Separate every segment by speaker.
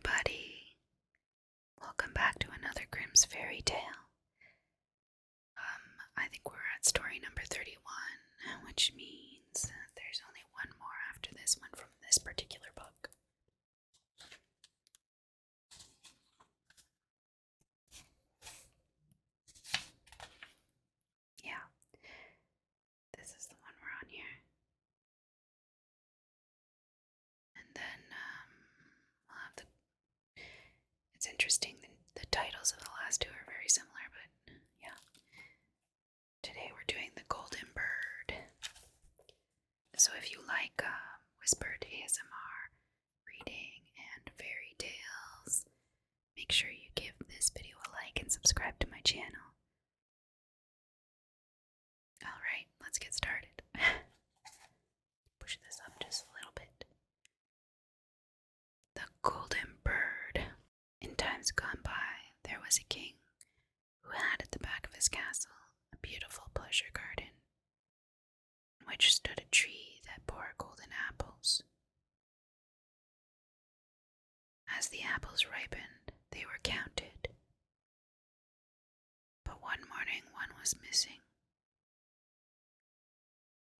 Speaker 1: everybody. Welcome back to another Grimm's Fairy Tale. I think we're at story number 31, which means there's only one more after this one from this particular book. Yeah, this is the one we're on here. And then we'll have it's interesting, the titles of the last two are very similar, but yeah. Today we're doing The Golden Bird. So if you like whispered ASMR, reading, and fairy tales, make sure you give this video a like and subscribe to my channel. Alright, let's get started. Push this up just a little bit. The Golden Bird. In times gone by, there was a king who had at the back of his castle a beautiful pleasure garden, in which stood a tree that bore golden apples. As the apples ripened, they were counted. But one morning one was missing.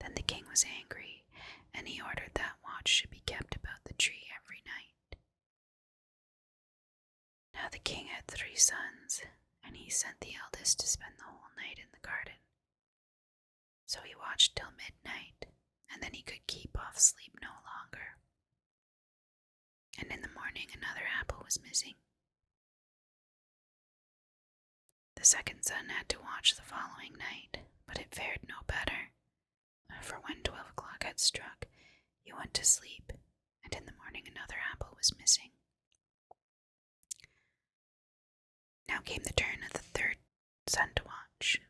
Speaker 1: Then the king was angry, and he ordered that watch should be kept about the tree every night. Now the king had 3 sons, and he sent the eldest to spend the whole night in the garden. So he watched till midnight, and then he could keep off sleep no longer. And in the morning another apple was missing. The second son had to watch the following night, but it fared no better, for when 12 o'clock had struck, he went to sleep, and in the morning another apple was missing. Now came the turn of the third son to watch,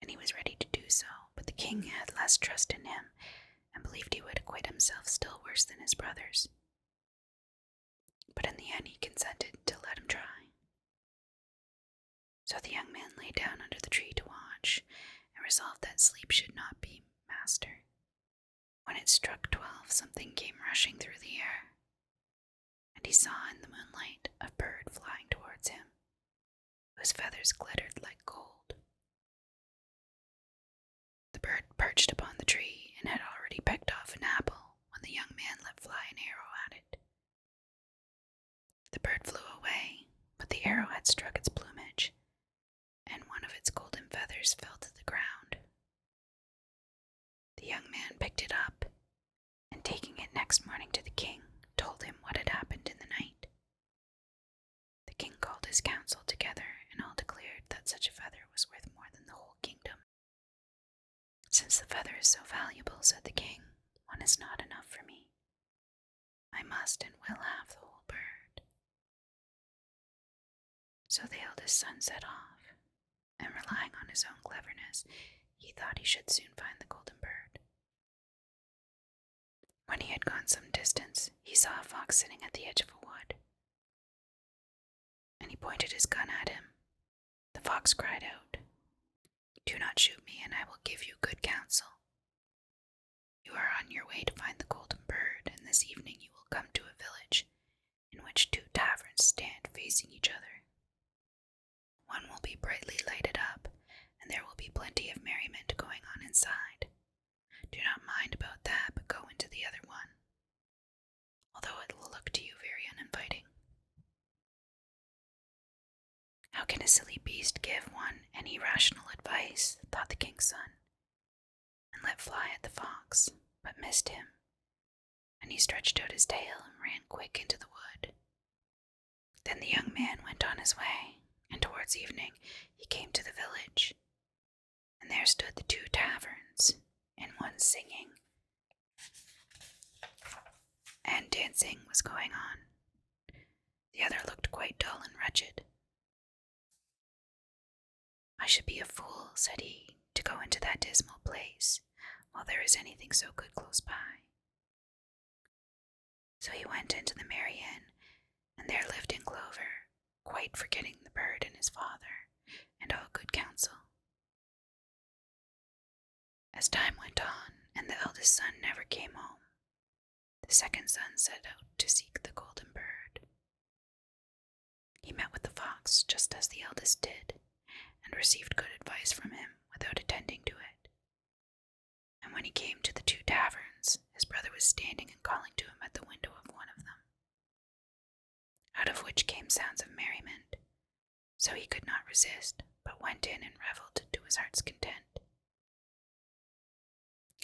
Speaker 1: and he was ready to do so, but the king had less trust in him, and believed he would acquit himself still worse than his brothers. But in the end he consented to let him try. So the young man lay down under the tree to watch, and resolved that sleep should not be master. When it struck 12, something came rushing through the air, and he saw in the moonlight a bird flying towards him, whose feathers glittered like gold. The bird perched upon the tree, and had already pecked off an apple when the young man let fly an arrow at it. The bird flew away, but the arrow had struck its plumage, and one of its golden feathers fell to the ground. The young man picked it up, and taking it next morning to the king, told him what had happened in the night. The king called his council together, and all declared that such a feather was worth more than the whole kingdom. Since the feather is so valuable, said the king, one is not enough for me. I must and will have the whole bird. So the eldest son set off, and relying on his own cleverness, he thought he should soon find the golden bird. When he had gone some distance, he saw a fox sitting at the edge of a wood, and he pointed his gun at him. The fox cried out, "Do not shoot me, and I will give you good counsel. You are on your way to find the golden bird, and this evening you will come to a village in which 2 taverns stand facing each other. One will be brightly lighted up, and there will be plenty of merriment going on inside. Do not mind about that, but go into the other one, although it will look to you very uninviting." How can a silly beast give one any rational advice, thought the king's son, and let fly at the fox, but missed him, and he stretched out his tail and ran quick into the wood. Then the young man went on his way, and towards evening he came to the village, and there stood the 2 taverns, and one singing, and dancing was going on. The other looked quite dull and wretched. "I should be a fool," said he, "to go into that dismal place, while there is anything so good close by." So he went into the merry inn, and there lived in clover, quite forgetting the bird and his father, and all good counsel. As time went on, and the eldest son never came home, The second son set out to seek the golden bird. He met with the fox just as the eldest did, and received good advice from him without attending to it. And when he came to the 2 taverns, his brother was standing and calling to him at the window of one of them, out of which came sounds of merriment. So he could not resist, but went in and revelled to his heart's content.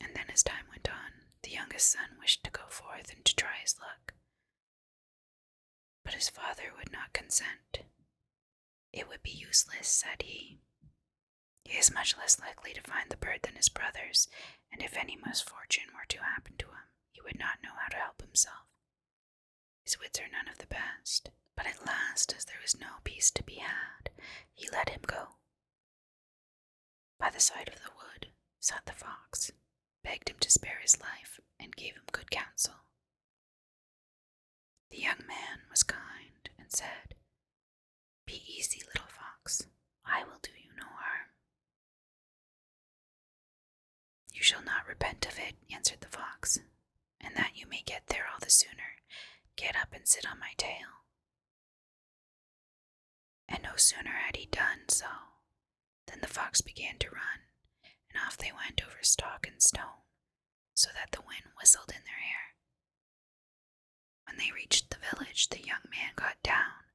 Speaker 1: And then as time went on, the youngest son wished to go forth and to try his luck. But his father would not consent. It would be useless, said he. He is much less likely to find the bird than his brothers, and if any misfortune were to happen to him, he would not know how to help himself. His wits are none of the best, but at last, as there was no peace to be had, he let him go. By the side of the wood sat the fox, begged him to spare his life, and gave him good counsel. The young man was kind and said, "Be easy, little fox, I will do you no harm." "You shall not repent of it," answered the fox, "and that you may get there all the sooner, get up and sit on my tail." And no sooner had he done so than the fox began to run, and off they went over stock and stone, so that the wind whistled in their hair. When they reached the village, the young man got down,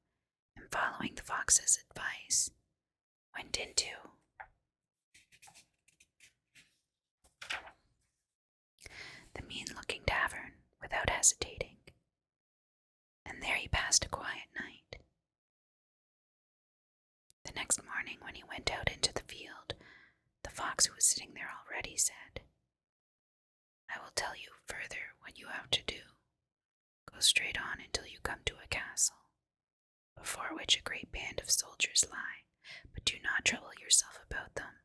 Speaker 1: and following the fox's advice, went into the mean-looking tavern without hesitating, and there he passed a quiet night. The next morning, when he went out into the field, the fox, who was sitting there already, said, "I will tell you further what you have to do. Go straight on until you come to a castle, before which a great band of soldiers lie, but do not trouble yourself about them,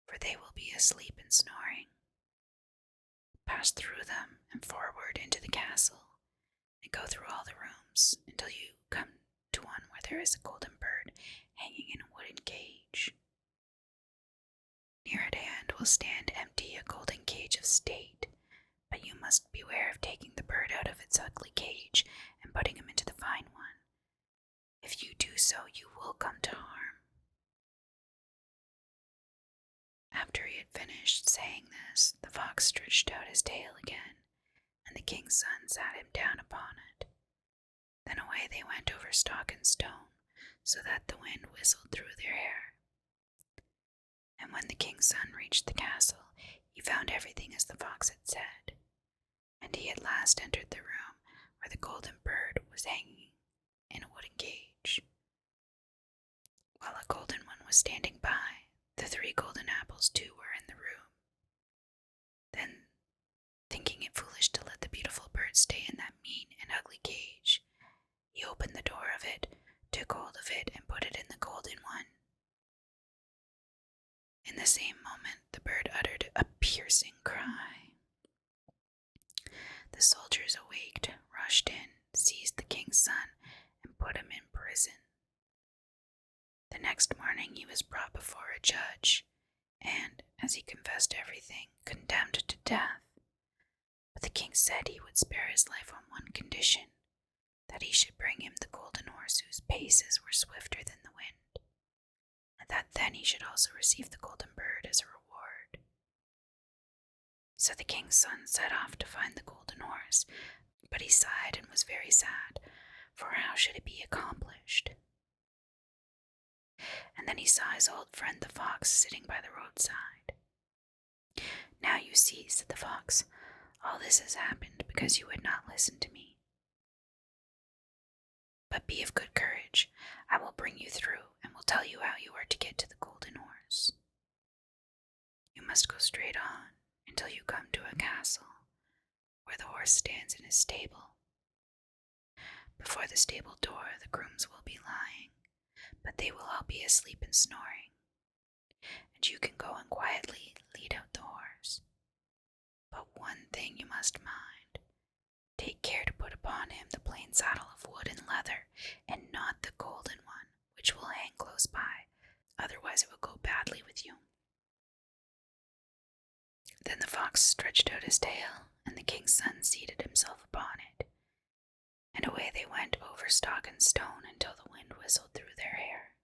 Speaker 1: for they will be asleep and snoring. Pass through them and forward into the castle, and go through all the rooms until you come to one where there is a golden bird hanging in a wooden cage. Near at hand will stand empty a golden cage of state, but you must beware of taking the bird out of its ugly cage and putting him into the fine one. If you do so, you will come to harm." After he had finished saying this, the fox stretched out his tail again, and the king's son sat him down upon it. Then away they went over stock and stone, so that the wind whistled through their hair. And when the king's son reached the castle, he found everything as the fox had said, and he at last entered the room where the golden bird was hanging in a wooden cage, while a golden one was standing by. The 3 golden apples too were in the room. Then, thinking it foolish to let the beautiful bird stay in that mean and ugly cage, he opened the door of it, took hold of it, and put it in the golden one. In the same moment, the bird uttered a piercing cry. The soldiers awaked, rushed in, seized the king's son, and put him in prison. The next morning he was brought before a judge, and, as he confessed everything, condemned to death. But the king said he would spare his life on one condition, that he should bring him the golden horse whose paces were swifter than the wind, and that then he should also receive the golden bird as a reward. So the king's son set off to find the golden horse, but he sighed and was very sad, for how should it be accomplished? And then he saw his old friend the fox sitting by the roadside. "Now you see," said the fox, "all this has happened because you would not listen to me. But be of good courage. I will bring you through and will tell you how you are to get to the golden horse. You must go straight on until you come to a castle where the horse stands in his stable. Before the stable door the grooms will be lying, but they will all be asleep and snoring, and you can go and quietly lead out the horse. But one thing you must mind. Take care to put upon him the plain saddle of wood and leather, and not the golden one, which will hang close by, otherwise it will go badly with you." Then the fox stretched out his tail, and the king's son seated himself upon it. And away they went over stock and stone until the wind whistled through their hair.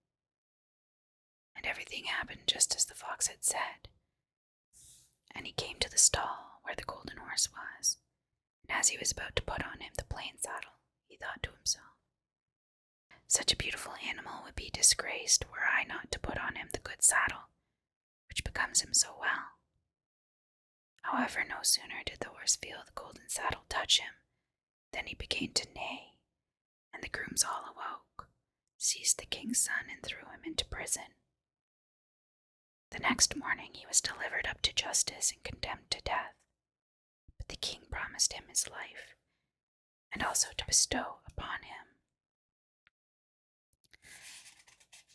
Speaker 1: And everything happened just as the fox had said. And he came to the stall where the golden horse was, and as he was about to put on him the plain saddle, he thought to himself, "Such a beautiful animal would be disgraced were I not to put on him the good saddle, which becomes him so well." However, no sooner did the horse feel the golden saddle touch him than he began to neigh, and the grooms all awoke, seized the king's son, and threw him into prison. The next morning he was delivered up to justice and condemned to death, but the king promised him his life, and also to bestow upon him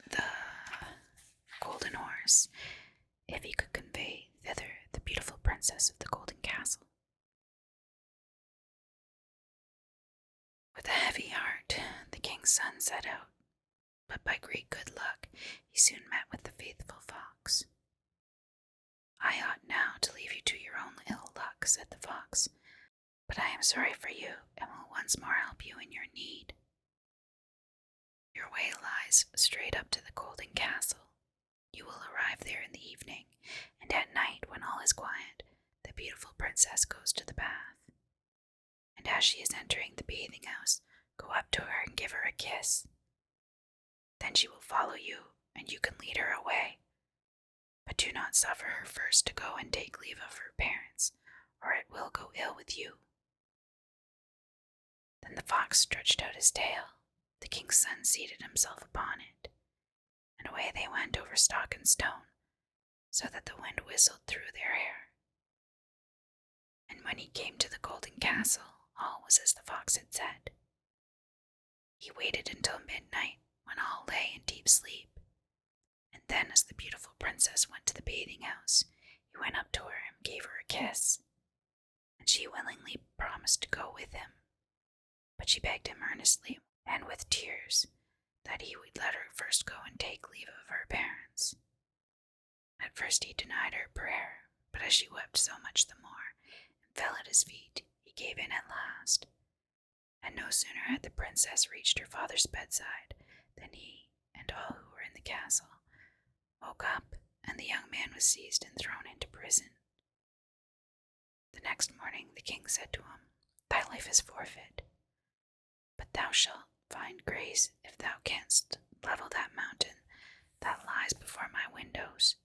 Speaker 1: the golden horse, if he could convey thither the beautiful princess of the golden castle. With a heavy heart, the king's son set out, but by great good luck he soon met with the faithful fox. "I ought now to leave you to your own ill luck," said the fox, "but I am sorry for you and will once more help you in your need. Your way lies straight up to the golden castle. You will arrive there in the evening, and at night, when all is quiet, the beautiful princess goes to the bath. And as she is entering the bathing house, go up to her and give her a kiss. Then she will follow you, and you can lead her away. But do not suffer her first to go and take leave of her parents, or it will go ill with you." Then the fox stretched out his tail. The king's son seated himself upon it, and away they went over stock and stone, so that the wind whistled through their hair. And when he came to the golden castle, all was as the fox had said. He waited until midnight, when all lay in deep sleep, and then as the beautiful princess went to the bathing house, he went up to her and gave her a kiss, and she willingly promised to go with him, but she begged him earnestly and with tears that he would let her first go and take leave of her parents. At first he denied her prayer, but as she wept so much the more and fell at his feet, he gave in at last. And no sooner had the princess reached her father's bedside than he and all who were in the castle woke up, and the young man was seized and thrown into prison. The next morning the king said to him, "Thy life is forfeit, but thou shalt find grace if thou canst level that mountain that lies before my windows,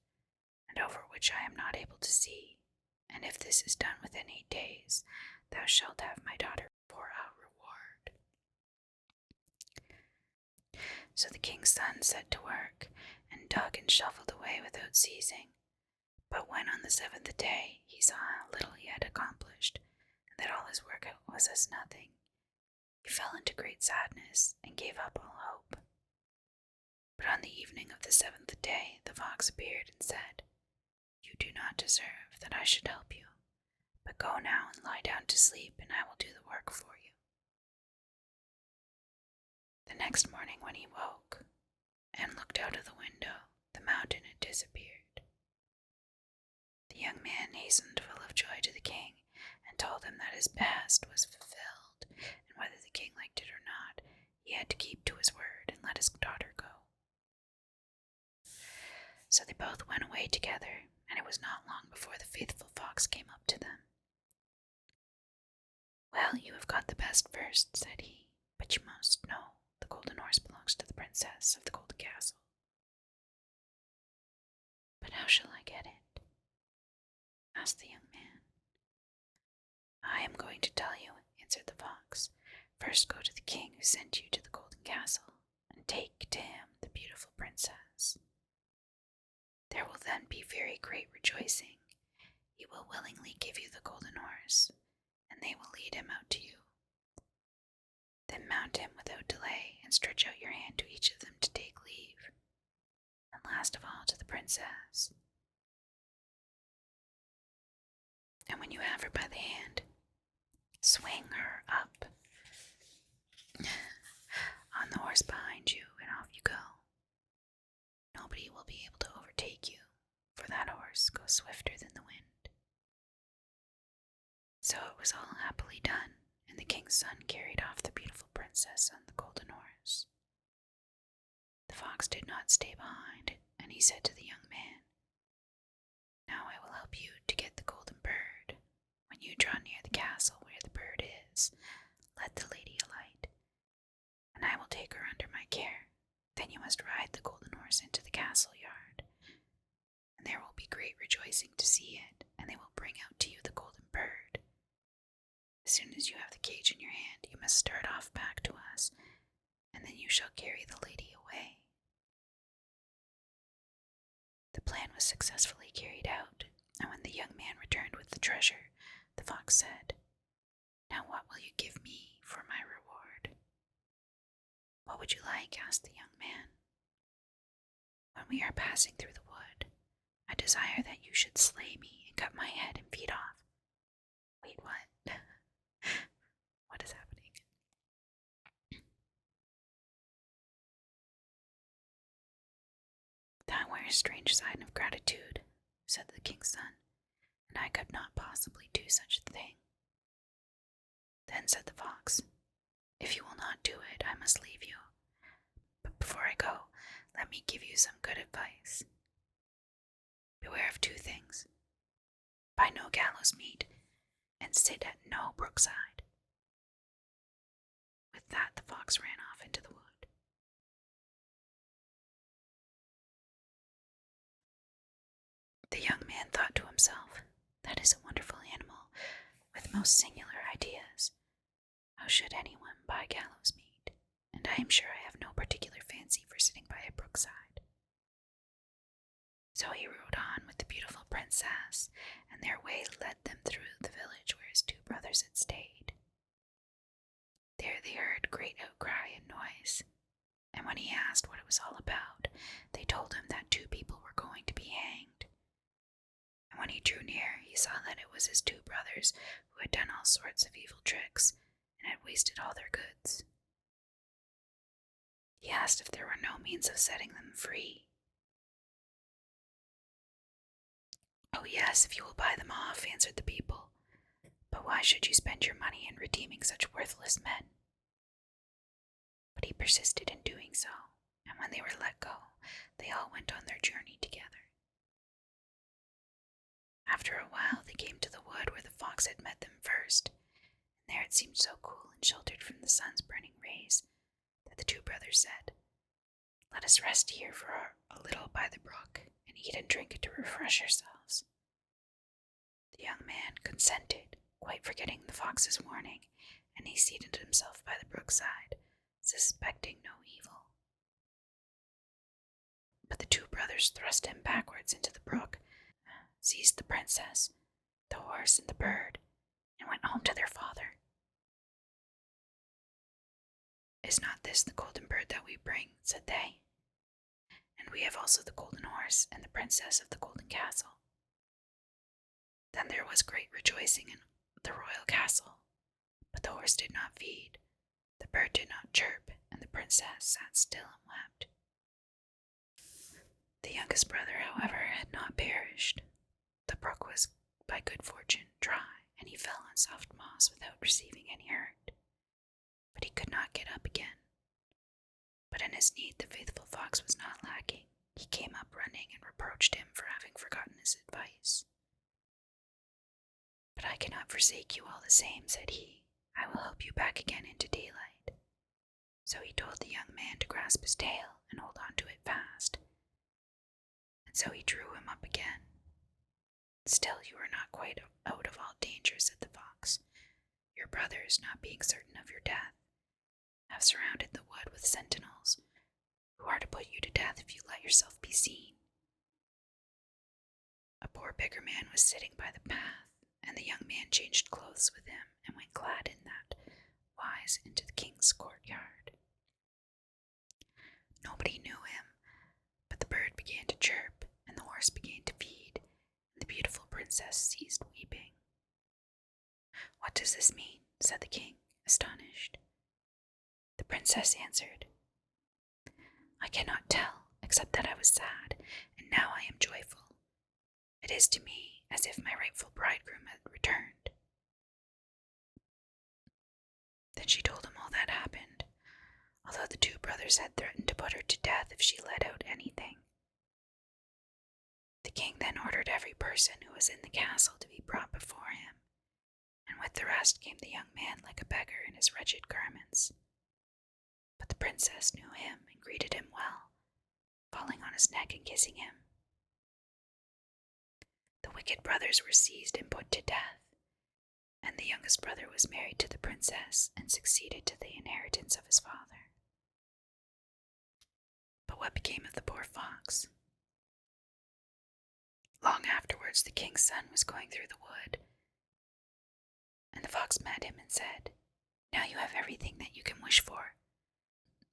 Speaker 1: and over which I am not able to see, and if this is done within 8 days, thou shalt have my daughter for a reward." So the king's son set to work, and dug and shuffled away without ceasing. But when on the 7th day he saw how little he had accomplished, and that all his work was as nothing, he fell into great sadness and gave up all hope. But on the evening of the 7th day the fox appeared and said, "You do not deserve that I should help you, but go now and lie down to sleep, and I will do the work for you." The next morning when he woke and looked out of the window, the mountain had disappeared. The young man hastened full of joy to the king and told him that his behest was fulfilled, and whether the king liked it or not, he had to keep to his word and let his daughter go. So they both went away together, and it was not long before the faithful fox came up to them. "Well, you have got the best first," said he, "but you must know the golden horse belongs to the princess of the golden castle." "But how shall I get it?" asked the young man. "I am going to tell you," answered the fox. "First go to the king who sent you to the golden castle, and take to him the beautiful princess. There will then be very great rejoicing. He will willingly give you the golden horse, and they will lead him out to you. Then mount him without delay, and stretch out your hand to each of them to take leave, and last of all to the princess. And when you have her by the hand, swing her up on the horse behind you, and off you go. Nobody will be able to overtake you, for that horse goes swifter than the wind." So it was all happily done, and the king's son carried off the beautiful princess on the golden horse. The fox did not stay behind, and he said to the young man, "Now I will help you to get the golden bird. When you draw near the castle where the bird is, let the lady alight, and I will take her under my care. Then you must ride the golden horse into the castle yard, and there will be great rejoicing to see it, and they will bring out to you the golden bird. As soon as you have the cage in your hand, you must start off back to us, and then you shall carry the lady away." The plan was successfully carried out, and when the young man returned with the treasure, the fox said, "Now what will you give me for my reward?" "What would you like?" asked the young man. "When we are passing through the wood, I desire that you should slay me and cut my head and feet off." Wait, what? What is happening? "That were a strange sign of gratitude," said the king's son, "and I could not possibly do such a thing." Then said the fox, "If you will not do it, I must leave you. But before I go, let me give you some good advice. Beware of two things. Buy no gallows meat, and sit at no brookside." With that, the fox ran off into the wood. The young man thought to himself, "That is a wonderful animal, with most singular ideas. How should anyone buy gallows meat? And I am sure I have no particular fancy for sitting by a brookside." So he rode on with the beautiful princess, and their way led them through the village where his two brothers had stayed. There they heard great outcry and noise, and when he asked what it was all about, they told him that two people were going to be hanged. And when he drew near, he saw that it was his two brothers who had done all sorts of evil tricks and had wasted all their goods. He asked if there were no means of setting them free. "Oh yes, if you will buy them off," answered the people. "But why should you spend your money in redeeming such worthless men?" But he persisted in doing so, and when they were let go, they all went on their journey together. After a while, they came to the wood where the fox had met them first, and there it seemed so cool and sheltered from the sun's burning rays that the two brothers said, "Let us rest here for a little by the brook, and eat and drink to refresh ourselves." The young man consented, quite forgetting the fox's warning, and he seated himself by the brookside, suspecting no evil. But the two brothers thrust him backwards into the brook, seized the princess, the horse, and the bird, and went home to their father. "Is not this the golden bird that we bring?" said they. "And we have also the golden horse and the princess of the golden castle." Then there was great rejoicing in the royal castle, but the horse did not feed, the bird did not chirp, and the princess sat still and wept. The youngest brother, however, had not perished. The brook was, by good fortune, dry, and he fell on soft moss without receiving any hurt. But he could not get up again. But in his need, the faithful fox was not lacking. He came up running and reproached him for having forgotten his advice. "But I cannot forsake you all the same," said he. "I will help you back again into daylight." So he told the young man to grasp his tail and hold on to it fast. And so he drew him up again. "Still, you are not quite out of all danger," said the fox. "Your brothers, not being certain of your death, have surrounded the wood with sentinels, who are to put you to death if you let yourself be seen." A poor beggar man was sitting by the path, and the young man changed clothes with him and went clad in that wise into the king's courtyard. Nobody knew him, but the bird began to chirp, and the horse began to feed, and the beautiful princess ceased weeping. "What does this mean?" said the king, astonished. The princess answered, "I cannot tell, except that I was sad, and now I am joyful. It is to me as if my rightful bridegroom had returned." Then she told him all that happened, although the two brothers had threatened to put her to death if she let out anything. The king then ordered every person who was in the castle to be brought before him, and with the rest came the young man like a beggar in his wretched garments. But the princess knew him and greeted him well, falling on his neck and kissing him. The wicked brothers were seized and put to death, and the youngest brother was married to the princess and succeeded to the inheritance of his father. But what became of the poor fox? Long afterwards, the king's son was going through the wood, and the fox met him and said, "Now you have everything that you can wish for,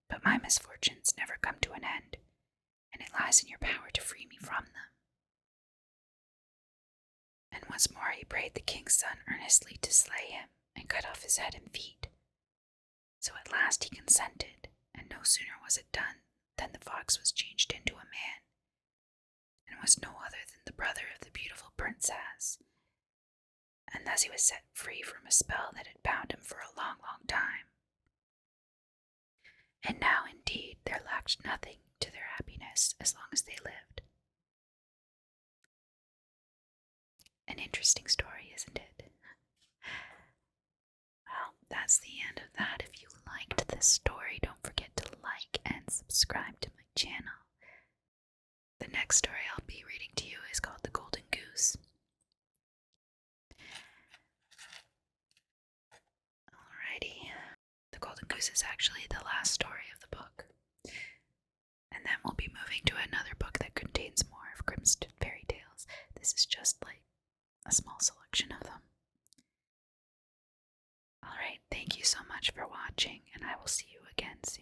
Speaker 1: but my misfortunes never come to an end, and it lies in your power to free me from them." And once more he prayed the king's son earnestly to slay him and cut off his head and feet. So at last he consented, and no sooner was it done than the fox was changed into a man, and was no other than the brother of the beautiful princess. And thus he was set free from a spell that had bound him for a long, long time. And now, indeed, there lacked nothing to their happiness as long as they lived. An interesting story, isn't it? Well, that's the end of that. If you liked this story, don't forget to like and subscribe to my channel. The next story I'll be reading to you is called The Golden Goose. Alrighty. The Golden Goose is actually the last story of the book. And then we'll be moving to another book that contains more of Grimm's fairy tales. This is just like a small selection of them. Alright, thank you so much for watching, and I will see you again soon.